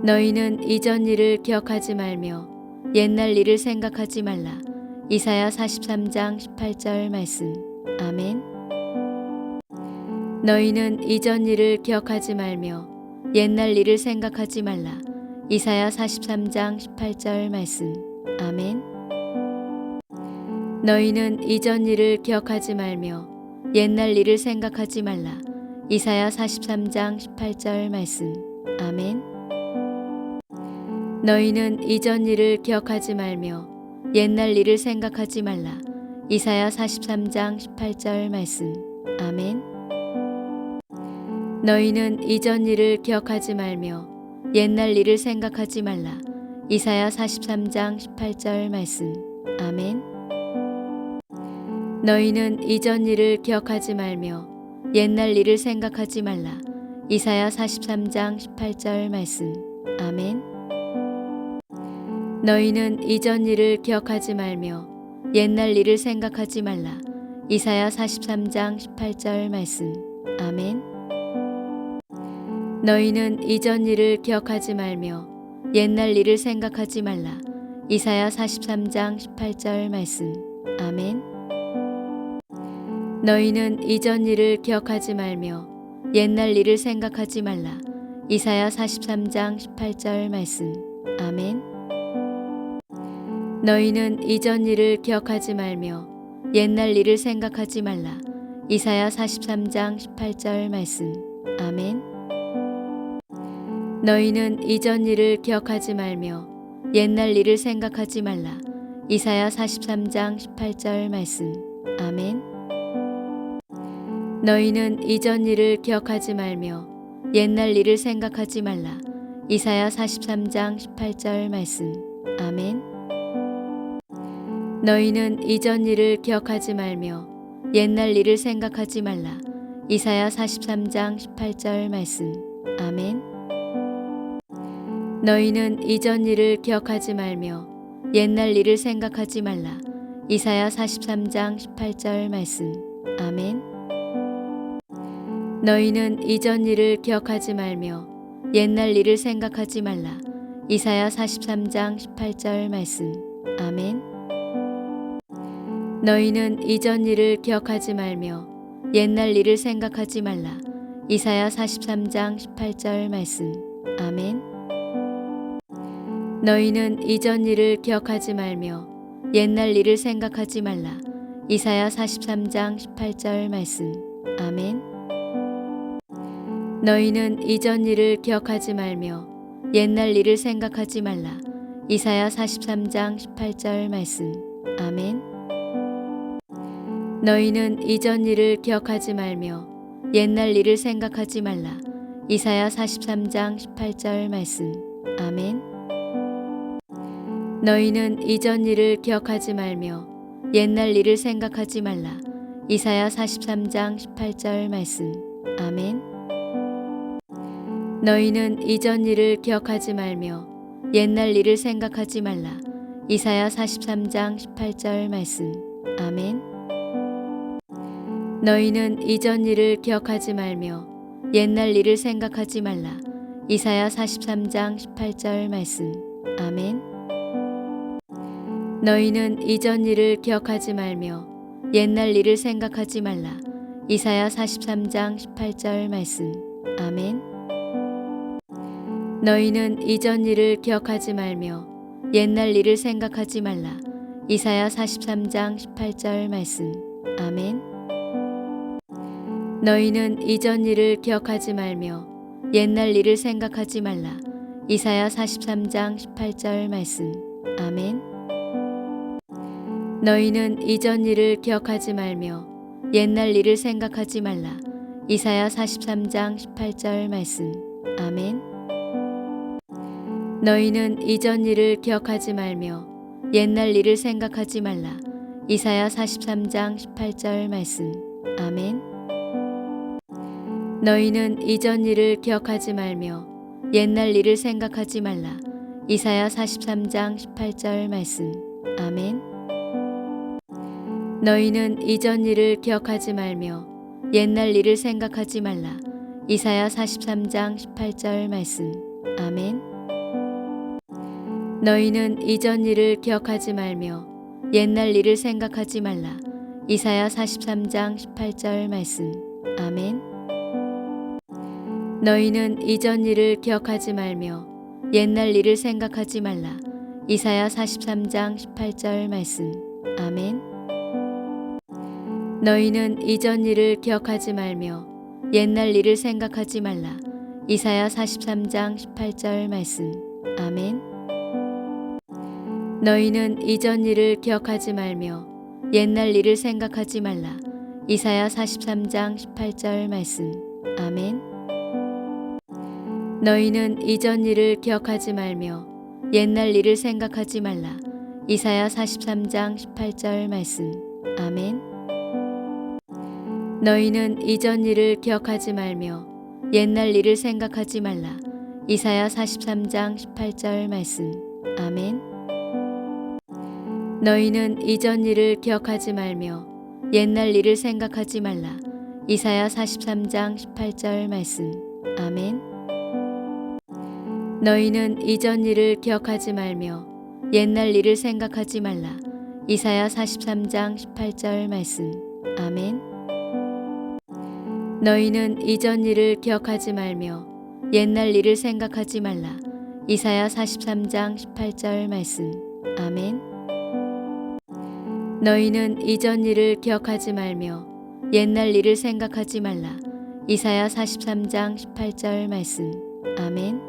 너희는 이전 일을 기억하지 말며 옛날 일을 생각하지 말라. 이사야 43장 18절 말씀. 아멘. 너희는 이전 일을 기억하지 말며 옛날 일을 생각하지 말라. 이사야 43장 18절 말씀. 아멘. 너희는 이전 일을 기억하지 말며 옛날 일을 생각하지 말라. 이사야 43장 18절 말씀. 아멘. 너희는 이전 일을 기억하지 말며 옛날 일을 생각하지 말라. 이사야 43장 18절 말씀. 아멘. 너희는 이전 일을 기억하지 말며 옛날 일을 생각하지 말라. 이사야 43장 18절 말씀. 아멘. 너희는 이전 일을 기억하지 말며 옛날 일을 생각하지 말라. 이사야 43장 18절 말씀. 아멘. 너희는 이전 일을 기억하지 말며 옛날 일을 생각하지 말라. 이사야 43장 18절 말씀. 아멘. 너희는 이전 일을 기억하지 말며 옛날 일을 생각하지 말라. 이사야 43장 18절 말씀. 아멘. 너희는 이전 일을 기억하지 말며 옛날 일을 생각하지 말라. 이사야 43장 18절 말씀. 아멘. 너희는 이전 일을 기억하지 말며 옛날 일을 생각하지 말라. 이사야 43장 18절 말씀. 아멘. 너희는 이전 일을 기억하지 말며 옛날 일을 생각하지 말라. 이사야 43장 18절 말씀. 아멘. 너희는 이전 일을 기억하지 말며 옛날 일을 생각하지 말라. 이사야 43장 18절 말씀. 아멘. 너희는 이전 일을 기억하지 말며 옛날 일을 생각하지 말라. 이사야 43장 18절 말씀. 아멘. 너희는 이전 일을 기억하지 말며 옛날 일을 생각하지 말라. 이사야 43장 18절 말씀. 아멘. 너희는 이전 일을 기억하지 말며 옛날 일을 생각하지 말라. 이사야 43장 18절 말씀. 아멘. 너희는 이전 일을 기억하지 말며 옛날 일을 생각하지 말라. 이사야 43장 18절 말씀. 아멘. 너희는 이전 일을 기억하지 말며 옛날 일을 생각하지 말라. 이사야 43장 18절 말씀. 아멘. 너희는 이전 일을 기억하지 말며 옛날 일을 생각하지 말라. 이사야 43장 18절 말씀. 아멘. 너희는 이전 일을 기억하지 말며 옛날 일을 생각하지 말라. 이사야 43장 18절 말씀. 아멘. 너희는 이전 일을 기억하지 말며 옛날 일을 생각하지 말라. 이사야 43장 18절 말씀. 아멘. 너희는 이전 일을 기억하지 말며 옛날 일을 생각하지 말라. 이사야 43장 18절 말씀. 아멘. 너희는 이전 일을 기억하지 말며 옛날 일을 생각하지 말라. 이사야 43장 18절 말씀. 아멘. 너희는 이전 일을 기억하지 말며 옛날 일을 생각하지 말라. 이사야 43장 18절 말씀. 아멘. 너희는 이전 일을 기억하지 말며 옛날 일을 생각하지 말라. 이사야 43장 18절 말씀. 아멘. 너희는 이전 일을 기억하지 말며 옛날 일을 생각하지 말라. 이사야 43장 18절 말씀. 아멘. 너희는 이전 일을 기억하지 말며 옛날 일을 생각하지 말라. 이사야 43장 18절 말씀. 아멘. 너희는 이전 일을 기억하지 말며 옛날 일을 생각하지 말라. 이사야 43장 18절 말씀. 아멘. 너희는 이전 일을 기억하지 말며 옛날 일을 생각하지 말라. 이사야 43장 18절 말씀. 아멘. 너희는 이전 일을 기억하지 말며 옛날 일을 생각하지 말라. 이사야 43장 18절 말씀. 아멘. 너희는 이전 일을 기억하지 말며 옛날 일을 생각하지 말라. 이사야 43장 18절 말씀. 아멘. 너희는 이전 일을 기억하지 말며 옛날 일을 생각하지 말라. 이사야 43장 18절 말씀. 아멘. 너희는 이전 일을 기억하지 말며 옛날 일을 생각하지 말라. 이사야 43장 18절 말씀. 아멘. 너희는 이전 일을 기억하지 말며 옛날 일을 생각하지 말라. 이사야 43장 18절 말씀. 아멘. 너희는 이전 일을 기억하지 말며 옛날 일을 생각하지 말라. 이사야 43장 18절 말씀. 아멘. 너희는 이전 일을 기억하지 말며 옛날 일을 생각하지 말라. 이사야 43장 18절 말씀. 아멘. 너희는 이전 일을 기억하지 말며 옛날 일을 생각하지 말라. 이사야 43장 18절 말씀. 아멘. 너희는 이전 일을 기억하지 말며 옛날 일을 생각하지 말라. 이사야 43장 18절 말씀. 아멘. 너희는 이전 일을 기억하지 말며 옛날 일을 생각하지 말라. 이사야 43장 18절 말씀. 아멘. 너희는 이전 일을 기억하지 말며 옛날 일을 생각하지 말라. 이사야 43장 18절 말씀. 아멘.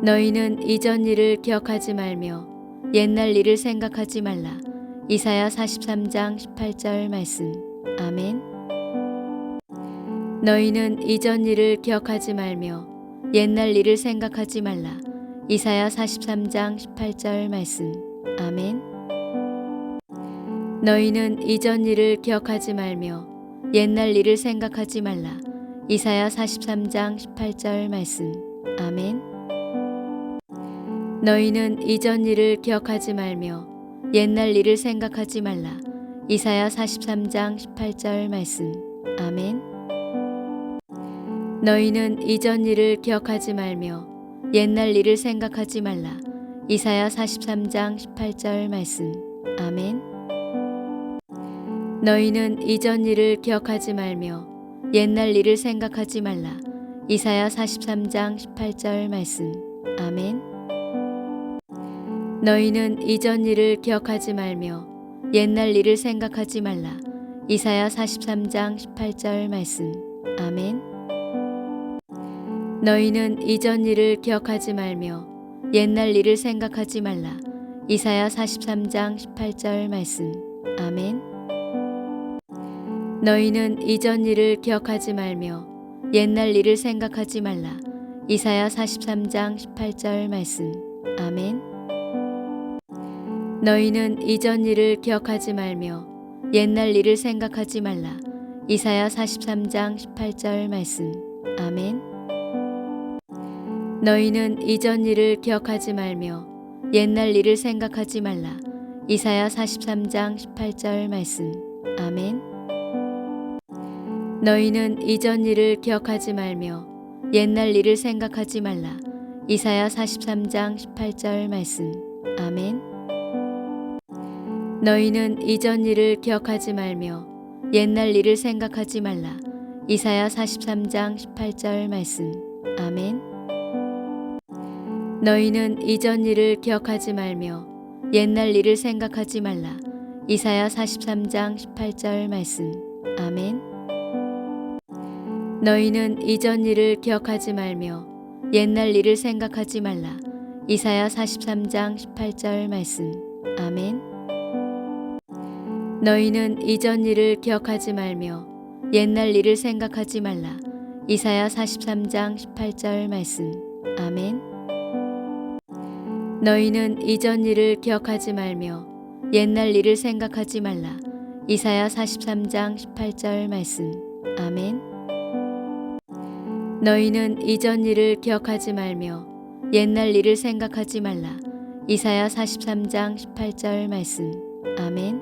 너희는 이전 일을 기억하지 말며 옛날 일을 생각하지 말라. 이사야 43장 18절 말씀. 아멘. 너희는 이전 일을 기억하지 말며 옛날 일을 생각하지 말라. 이사야 43장 18절 말씀. 아멘. 너희는 이전 일을 기억하지 말며 옛날 일을 생각하지 말라. 이사야 43장 18절 말씀. 아멘. 너희는 이전 일을 기억하지 말며 옛날 일을 생각하지 말라. 이사야 43장 18절 말씀. 아멘. 너희는 이전 일을 기억하지 말며 옛날 일을 생각하지 말라. 이사야 43장 18절 말씀. 아멘. 너희는 이전 일을 기억하지 말며 옛날 일을 생각하지 말라. 이사야 43장 18절 말씀. 아멘. 너희는 이전 일을 기억하지 말며 옛날 일을 생각하지 말라. 이사야 43장 18절 말씀. 아멘. 너희는 이전 일을 기억하지 말며 옛날 일을 생각하지 말라. 이사야 43장 18절 말씀. 아멘. 너희는 이전 일을 기억하지 말며 옛날 일을 생각하지 말라. 이사야 43장 18절 말씀. 아멘. 너희는 이전 일을 기억하지 말며 옛날 일을 생각하지 말라. 이사야 43장 18절 말씀. 아멘. 너희는 이전 일을 기억하지 말며 옛날 일을 생각하지 말라. 이사야 43장 18절 말씀. 아멘. 너희는 이전 일을 기억하지 말며 옛날 일을 생각하지 말라. 이사야 43장 18절 말씀. 아멘. 너희는 이전 일을 기억하지 말며 옛날 일을 생각하지 말라. 이사야 43장 18절 말씀. 아멘. 너희는 이전 일을 기억하지 말며 옛날 일을 생각하지 말라. 이사야 43장 18절 말씀. 아멘. 너희는 이전 일을 기억하지 말며 옛날 일을 생각하지 말라. 이사야 43장 18절 말씀. 아멘. 너희는 이전 일을 기억하지 말며 옛날 일을 생각하지 말라. 이사야 43장 18절 말씀. 아멘. 너희는 이전 일을 기억하지 말며 옛날 일을 생각하지 말라. 이사야 43장 18절 말씀. 아멘. 너희는 이전 일을 기억하지 말며 옛날 일을 생각하지 말라. 이사야 43장 18절 말씀. 아멘.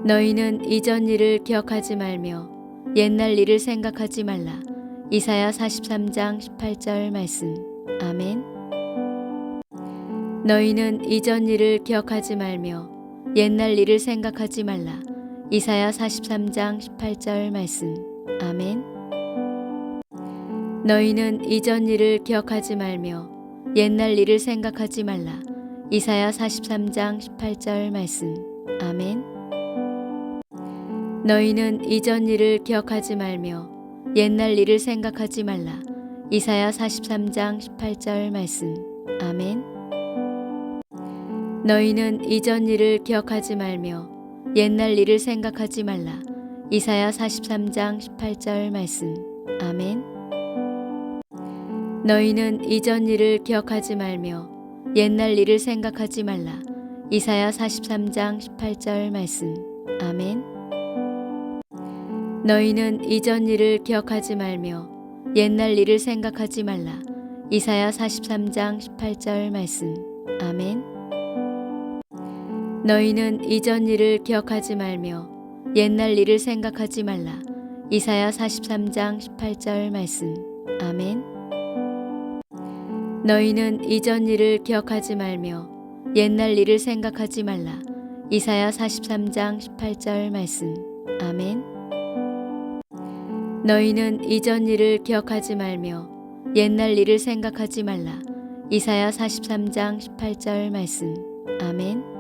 너희는 이전 일을 기억하지 말며 옛날 일을 생각하지 말라. 이사야 43장 18절 말씀. 아멘. 너희는 이전 일을 기억하지 말며 옛날 일을 생각하지 말라. 이사야 43장 18절 말씀. 아멘. 너희는 이전 일을 기억하지 말며 옛날 일을 생각하지 말라. 이사야 43장 18절 말씀. 아멘. 너희는 이전 일을 기억하지 말며 옛날 일을 생각하지 말라. 이사야 43장 18절 말씀. 아멘. 너희는 이전 일을 기억하지 말며 옛날 일을 생각하지 말라. 이사야 43장 18절 말씀. 아멘. 너희는 이전 일을 기억하지 말며 옛날 일을 생각하지 말라. 이사야 43장 18절 말씀. 아멘. 너희는 이전 일을 기억하지 말며 옛날 일을 생각하지 말라. 이사야 43장 18절 말씀. 아멘. 너희는 이전 일을 기억하지 말며 옛날 일을 생각하지 말라. 이사야 43장 18절 말씀. 아멘. 너희는 이전 일을 기억하지 말며 옛날 일을 생각하지 말라. 이사야 43장 18절 말씀. 아멘. 너희는 이전 일을 기억하지 말며 옛날 일을 생각하지 말라. 이사야 43장 18절 말씀. 아멘.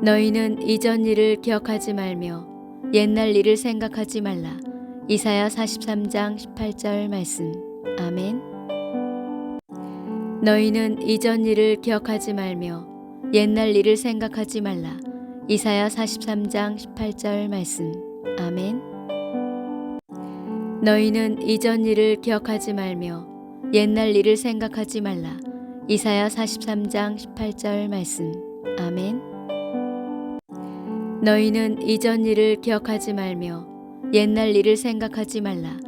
너희는 이전 일을 기억하지 말며 옛날 일을 생각하지 말라. 이사야 43장 18절 말씀. 아멘. 너희는 이전 일을 기억하지 말며 옛날 일을 생각하지 말라. 이사야 43장 18절 말씀. 아멘. 너희는 이전 일을 기억하지 말며 옛날 일을 생각하지 말라. 이사야 43장 18절 말씀. 아멘. 너희는 이전 일을 기억하지 말며 옛날 일을 생각하지 말라.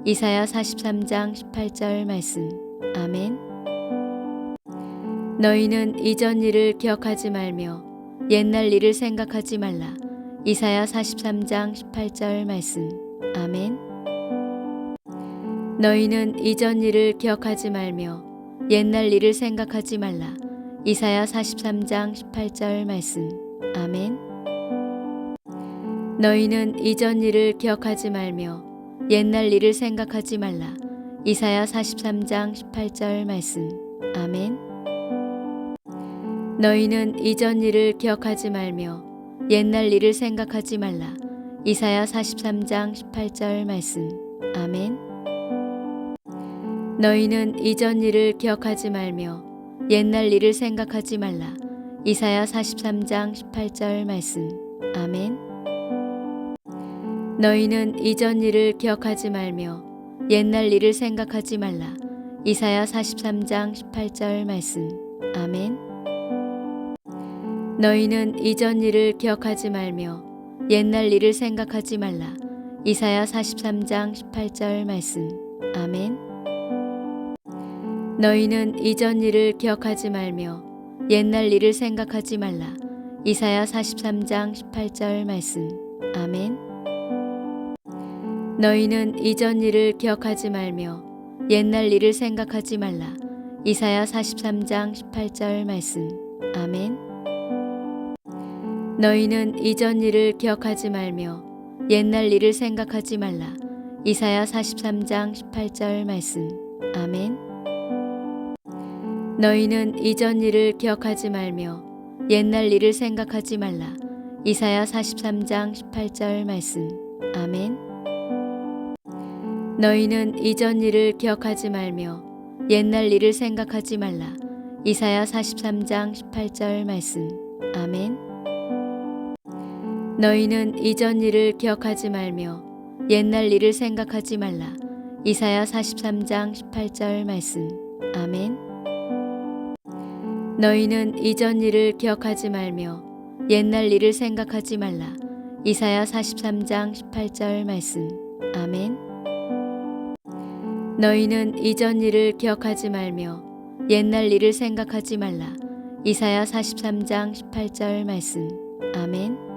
이사야 43장 18절 말씀. 아멘. 너희는 이전 일을 기억하지 말며 옛날 일을 생각하지 말라. 이사야 43장 18절 말씀. 아멘. 너희는 이전 일을 기억하지 말며 옛날 일을 생각하지 말라. 이사야 43장 18절 말씀. 아멘. 너희는 이전 일을 기억하지 말며 옛날 일을 생각하지 말라. 이사야 43장 18절 말씀. 아멘. 너희는 이전 일을 기억하지 말며 옛날 일을 생각하지 말라. 이사야 43장 18절 말씀. 아멘. 너희는 이전 일을 기억하지 말며 옛날 일을 생각하지 말라. 이사야 43장 18절 말씀. 아멘. 너희는 이전 일을 기억하지 말며 옛날 일을 생각하지 말라. 이사야 43장 18절 말씀. 아멘. 너희는 이전 일을 기억하지 말며 옛날 일을 생각하지 말라. 이사야 43장 18절 말씀. 아멘. 너희는 이전 일을 기억하지 말며 옛날 일을 생각하지 말라. 이사야 43장 18절 말씀. 아멘. 너희는 이전 일을 기억하지 말며 옛날 일을 생각하지 말라. 이사야 43장 18절 말씀. 아멘. 너희는 이전 일을 기억하지 말며 옛날 일을 생각하지 말라. 이사야 43장 18절 말씀. 아멘. 너희는 이전 일을 기억하지 말며 옛날 일을 생각하지 말라. 이사야 43장 18절 말씀. 아멘. 너희는 이전 일을 기억하지 말며 옛날 일을 생각하지 말라. 이사야 43장 18절 말씀. 아멘. 너희는 이전 일을 기억하지 말며 옛날 일을 생각하지 말라. 이사야 43장 18절 말씀. 아멘. 너희는 이전 일을 기억하지 말며 옛날 일을 생각하지 말라. 이사야 43장 18절 말씀. 아멘. 너희는 이전 일을 기억하지 말며 옛날 일을 생각하지 말라. 이사야 43장 18절 말씀. 아멘.